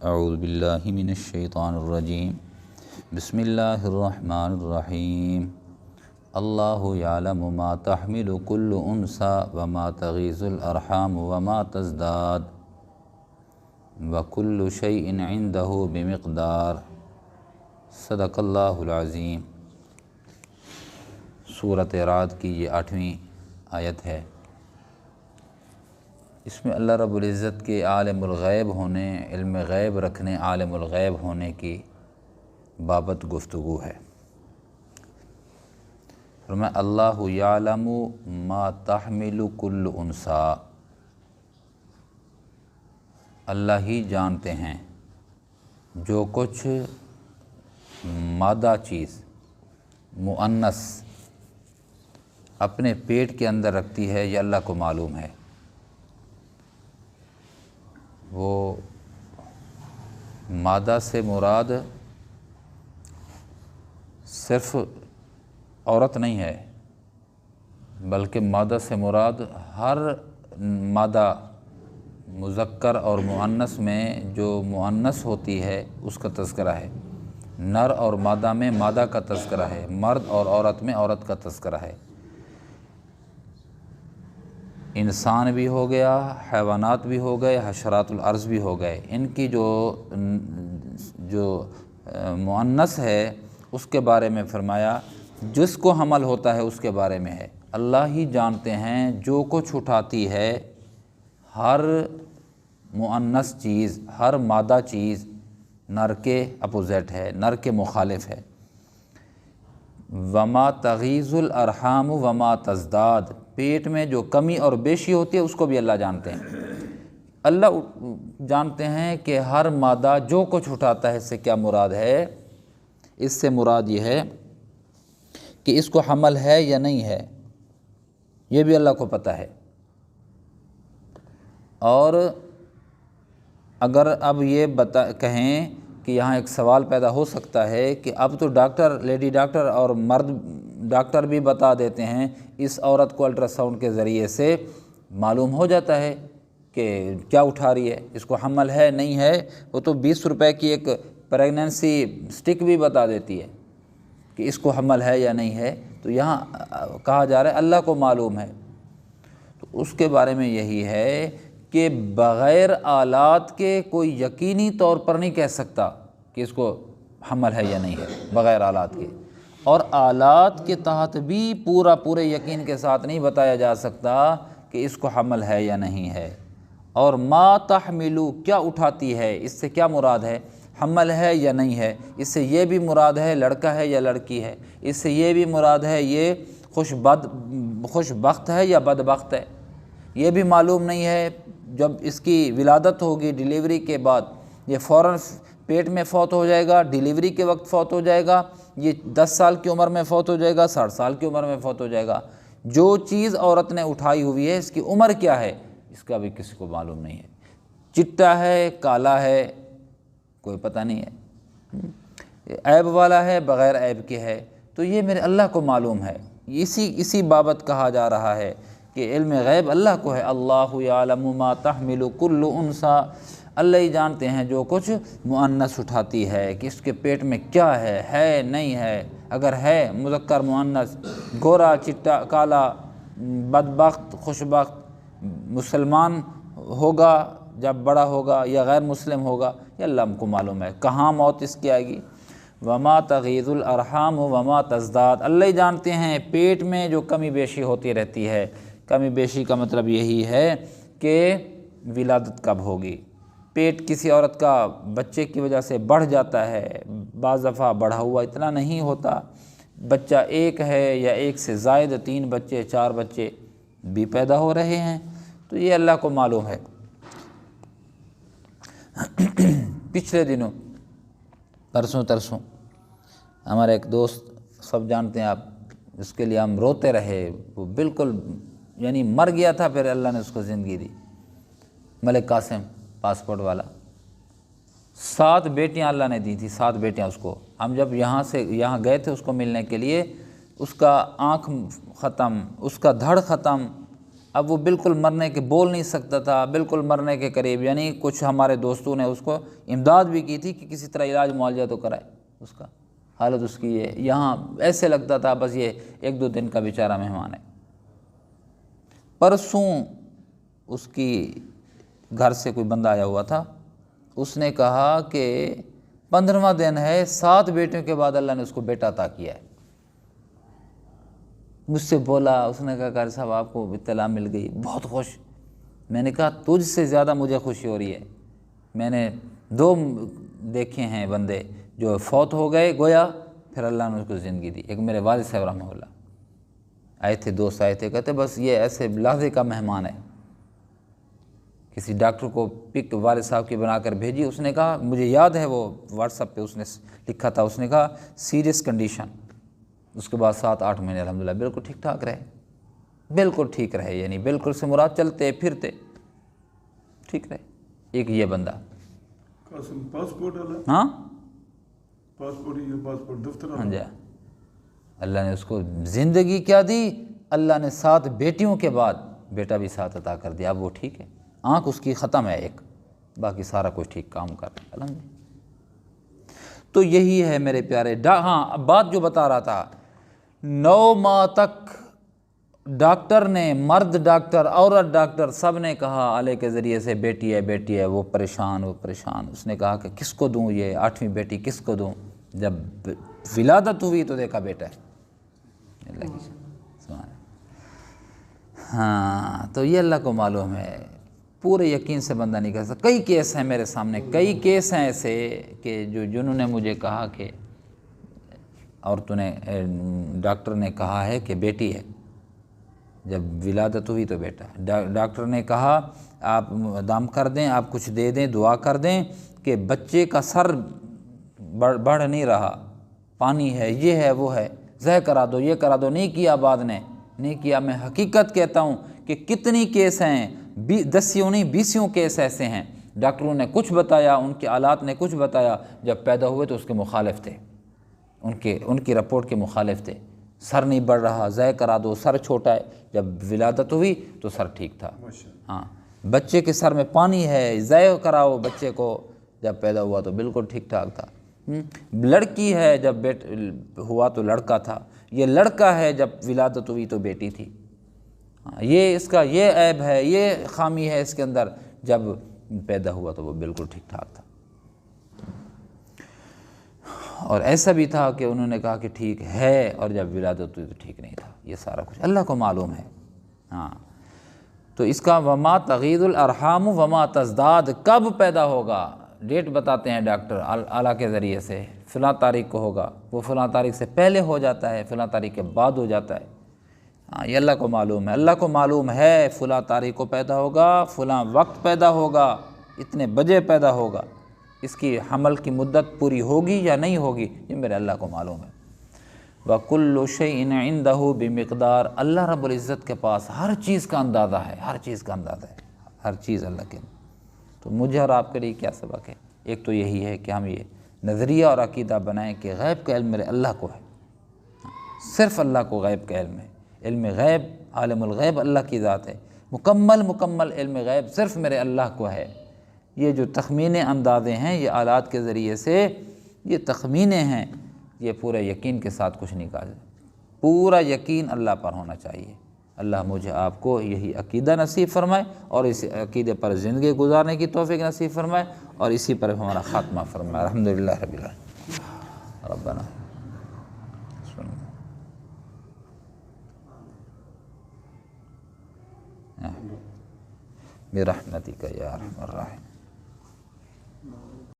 اعوذ باللہ من الشیطان الرجیم بسم اللہ الرحمن الرحیم اللہ یعلم ما تحمل کل انثی وما تغیض الارحام وما تزداد وکل شیء عندہ بمقدار صدق اللہ العظیم۔ سورۃ رعد کی یہ 8ویں آیت ہے۔ اس میں اللہ رب العزت کے عالم الغیب ہونے، علم غیب رکھنے، عالم الغیب ہونے کی بابت گفتگو ہے۔ فرمایا اللہ یعلم ما تحمل کل انثی، اللہ ہی جانتے ہیں جو کچھ مادہ چیز مؤنث اپنے پیٹ کے اندر رکھتی ہے، یہ اللہ کو معلوم ہے۔ وہ مادہ سے مراد صرف عورت نہیں ہے، بلکہ مادہ سے مراد ہر مادہ مذکر اور مؤنث میں جو مؤنث ہوتی ہے اس کا تذکرہ ہے۔ نر اور مادہ میں مادہ کا تذکرہ ہے، مرد اور عورت میں عورت کا تذکرہ ہے۔ انسان بھی ہو گیا، حیوانات بھی ہو گئے، حشرات الارض بھی ہو گئے، ان کی جو مؤنث ہے اس کے بارے میں فرمایا جس کو حمل ہوتا ہے اس کے بارے میں ہے۔ اللہ ہی جانتے ہیں جو کچھ اٹھاتی ہے ہر مؤنث چیز، ہر مادہ چیز نر کے اپوزٹ ہے، نر کے مخالف ہے۔ وما تغیض الارحام وما تزداد، پیٹ میں جو کمی اور بیشی ہوتی ہے اس کو بھی اللہ جانتے ہیں۔ اللہ جانتے ہیں کہ ہر مادہ جو کچھ اٹھاتا ہے اس سے کیا مراد ہے۔ اس سے مراد یہ ہے کہ اس کو حمل ہے یا نہیں ہے، یہ بھی اللہ کو پتہ ہے۔ اور اگر اب یہ کہیں کہ یہاں ایک سوال پیدا ہو سکتا ہے کہ اب تو ڈاکٹر، لیڈی ڈاکٹر اور مرد ڈاکٹر بھی بتا دیتے ہیں، اس عورت کو الٹرا ساؤنڈ کے ذریعے سے معلوم ہو جاتا ہے کہ کیا اٹھا رہی ہے، اس کو حمل ہے نہیں ہے۔ وہ تو 20 روپے کی ایک پریگننسی سٹک بھی بتا دیتی ہے کہ اس کو حمل ہے یا نہیں ہے۔ تو یہاں کہا جا رہا ہے اللہ کو معلوم ہے۔ تو اس کے بارے میں یہی ہے کہ بغیر آلات کے کوئی یقینی طور پر نہیں کہہ سکتا کہ اس کو حمل ہے یا نہیں ہے، بغیر آلات کے۔ اور آلات کے تحت بھی پورے یقین کے ساتھ نہیں بتایا جا سکتا کہ اس کو حمل ہے یا نہیں ہے۔ اور ما تحملو، کیا اٹھاتی ہے، اس سے کیا مراد ہے، حمل ہے یا نہیں ہے۔ اس سے یہ بھی مراد ہے لڑکا ہے یا لڑکی ہے، اس سے یہ بھی مراد ہے یہ خوش بخت ہے یا بدبخت ہے، یہ بھی معلوم نہیں ہے۔ جب اس کی ولادت ہوگی ڈیلیوری کے بعد، یہ فوراً پیٹ میں فوت ہو جائے گا، ڈیلیوری کے وقت فوت ہو جائے گا، یہ 10 سال کی عمر میں فوت ہو جائے گا، 60 سال کی عمر میں فوت ہو جائے گا۔ جو چیز عورت نے اٹھائی ہوئی ہے اس کی عمر کیا ہے اس کا بھی کسی کو معلوم نہیں ہے۔ چٹا ہے، کالا ہے، کوئی پتہ نہیں ہے، عیب والا ہے، بغیر عیب کے ہے، تو یہ میرے اللہ کو معلوم ہے۔ اسی بابت کہا جا رہا ہے کہ علم غیب اللہ کو ہے۔ اللہ یعلم ما تحمل کل انثی، اللہ ہی جانتے ہیں جو کچھ مؤنث اٹھاتی ہے کہ اس کے پیٹ میں کیا ہے نہیں ہے۔ اگر ہے مذکر مؤنث، گورا چٹا کالا، بدبخت خوشبخت، مسلمان ہوگا جب بڑا ہوگا یا غیر مسلم ہوگا، یہ اللہ ہم کو معلوم ہے۔ کہاں موت اس کی آئے گی۔ وما تغیض الارحام وما تزداد، اللہ ہی جانتے ہیں پیٹ میں جو کمی بیشی ہوتی رہتی ہے۔ کمی بیشی کا مطلب یہی ہے کہ ولادت کب ہوگی۔ پیٹ کسی عورت کا بچے کی وجہ سے بڑھ جاتا ہے، بعض دفعہ بڑھا ہوا اتنا نہیں ہوتا، بچہ ایک ہے یا ایک سے زائد 3 بچے 4 بچے بھی پیدا ہو رہے ہیں، تو یہ اللہ کو معلوم ہے۔ پچھلے دنوں پرسوں ہمارا ایک دوست، سب جانتے ہیں آپ، اس کے لیے ہم روتے رہے، وہ بالکل یعنی مر گیا تھا، پھر اللہ نے اس کو زندگی دی، ملک قاسم پاسپورٹ والا۔ 7 بیٹیاں اللہ نے دی تھی، 7 بیٹیاں اس کو۔ ہم جب یہاں گئے تھے اس کو ملنے کے لیے، اس کا آنکھ ختم، اس کا دھڑ ختم، اب وہ بالکل مرنے کے بول نہیں سکتا تھا، بالکل مرنے کے قریب، یعنی کچھ ہمارے دوستوں نے اس کو امداد بھی کی تھی کہ کسی طرح علاج معالجہ تو کرائے اس کا، حالت اس کی یہ یہاں ایسے لگتا تھا بس یہ 1-2 دن کا بیچارہ مہمان ہے۔ پرسوں اس کی گھر سے کوئی بندہ آیا ہوا تھا، اس نے کہا کہ 15واں دن ہے، 7 بیٹیوں کے بعد اللہ نے اس کو بیٹا عطا کیا ہے۔ مجھ سے بولا، اس نے کہا قاری صاحب آپ کو اطلاع مل گئی، بہت خوش۔ میں نے کہا تجھ سے زیادہ مجھے خوشی ہو رہی ہے، میں نے 2 دیکھے ہیں بندے جو فوت ہو گئے گویا، پھر اللہ نے اس کو زندگی دی۔ ایک میرے والد صاحب رحمہ اللہ آئے تھے، دوست آئے تھے، کہتے بس یہ ایسے لحظے کا مہمان ہے۔ کسی ڈاکٹر کو پک والد صاحب کی بنا کر بھیجی، اس نے کہا مجھے یاد ہے وہ واٹس ایپ پہ اس نے لکھا تھا، اس نے کہا سیریس کنڈیشن۔ اس کے بعد 7-8 مہینے الحمدللہ بالکل ٹھیک ٹھاک رہے، بالکل ٹھیک رہے، یعنی بالکل سے مراد چلتے پھرتے ٹھیک رہے۔ ایک یہ بندہ پاسپورٹ ہاں پاسپورٹ دفتر ہاں جی، اللہ نے اس کو زندگی کیا دی، اللہ نے 7 بیٹیوں کے بعد بیٹا بھی 7 عطا کر دیا۔ اب وہ ٹھیک ہے، آنکھ اس کی ختم ہے ایک، باقی سارا کچھ ٹھیک کام کر رہا ہے الحمدللہ۔ تو یہی ہے میرے پیارے ہاں بات جو بتا رہا تھا، 9 ماہ تک ڈاکٹر نے، مرد ڈاکٹر عورت ڈاکٹر سب نے کہا آلے کے ذریعے سے بیٹی ہے بیٹی ہے، وہ پریشان وہ پریشان۔ اس نے کہا کہ کس کو دوں یہ 8ویں بیٹی کس کو دوں؟ جب ولادت ہوئی تو دیکھا بیٹا ہے۔ اللہ کی سبحان۔ ہاں تو یہ اللہ کو معلوم ہے، پورے یقین سے بندہ نہیں کر سکتا۔ کئی کیس ہیں میرے سامنے، کئی کیس ہیں ایسے کہ جنہوں نے مجھے کہا کہ عورتوں نے ڈاکٹر نے کہا ہے کہ بیٹی ہے، جب ولادت ہوئی تو بیٹا ہے۔ ڈاکٹر نے کہا آپ دام کر دیں، آپ کچھ دے دیں، دعا کر دیں کہ بچے کا سر بڑھ نہیں رہا، پانی ہے، یہ ہے وہ ہے، ذہ کرا دو، یہ کرا دو۔ نہیں کیا، بعد نے نہیں کیا۔ میں حقیقت کہتا ہوں کہ کتنی کیس ہیں، 10 کیس ایسے ہیں، ڈاکٹروں نے کچھ بتایا، ان کے آلات نے کچھ بتایا، جب پیدا ہوئے تو اس کے مخالف تھے، ان کی رپورٹ کے مخالف تھے۔ سر نہیں بڑھ رہا، ذہ کرا دو، سر چھوٹا ہے۔ جب ولادت ہوئی تو سر ٹھیک تھا۔ ہاں بچے کے سر میں پانی ہے، ذہ کراؤ بچے کو، جب پیدا ہوا تو بالکل ٹھیک ٹھاک تھا۔ لڑکی ہے، جب ہوا تو لڑکا تھا۔ یہ لڑکا ہے، جب ولادت ہوئی تو بیٹی تھی۔ یہ اس کا یہ عیب ہے، یہ خامی ہے اس کے اندر، جب پیدا ہوا تو وہ بالکل ٹھیک ٹھاک تھا۔ اور ایسا بھی تھا کہ انہوں نے کہا کہ ٹھیک ہے، اور جب ولادت ہوئی تو ٹھیک نہیں تھا۔ یہ سارا کچھ اللہ کو معلوم ہے۔ ہاں تو اس کا وما تغیض الارحام وما تزداد، کب پیدا ہوگا ڈیٹ بتاتے ہیں ڈاکٹر اعلیٰ کے ذریعے سے، فلاں تاریخ کو ہوگا، وہ فلاں تاریخ سے پہلے ہو جاتا ہے، فلاں تاریخ کے بعد ہو جاتا ہے۔ ہاں یہ اللہ کو معلوم ہے، اللہ کو معلوم ہے فلاں تاریخ کو پیدا ہوگا، فلاں وقت پیدا ہوگا، اتنے بجے پیدا ہوگا، اس کی حمل کی مدت پوری ہوگی یا نہیں ہوگی، یہ میرے اللہ کو معلوم ہے۔ وَكُلُّ شَيْءٍ عِندَهُ بِمِقْدَار، اللہ رب العزت کے پاس ہر چیز کا اندازہ ہے، ہر چیز کا اندازہ ہے، ہر چیز اللہ کے۔ تو مجھے اور آپ کے لیے کیا سبق ہے؟ ایک تو یہی ہے کہ ہم یہ نظریہ اور عقیدہ بنائیں کہ غیب کا علم میرے اللہ کو ہے، صرف اللہ کو غیب کا علم ہے۔ علم غیب، عالم الغیب اللہ کی ذات ہے، مکمل علم غیب صرف میرے اللہ کو ہے۔ یہ جو تخمینے اندازے ہیں، یہ آلات کے ذریعے سے یہ تخمینے ہیں، یہ پورے یقین کے ساتھ کچھ نہیں کہا جائے، پورا یقین اللہ پر ہونا چاہیے۔ اللہ مجھے آپ کو یہی عقیدہ نصیب فرمائے، اور اس عقیدے پر زندگی گزارنے کی توفیق نصیب فرمائے، اور اسی پر ہمارا خاتمہ فرمائے۔ الحمدللہ رب العالمین۔ ربنا برحمتک یا ارحم الراحمین۔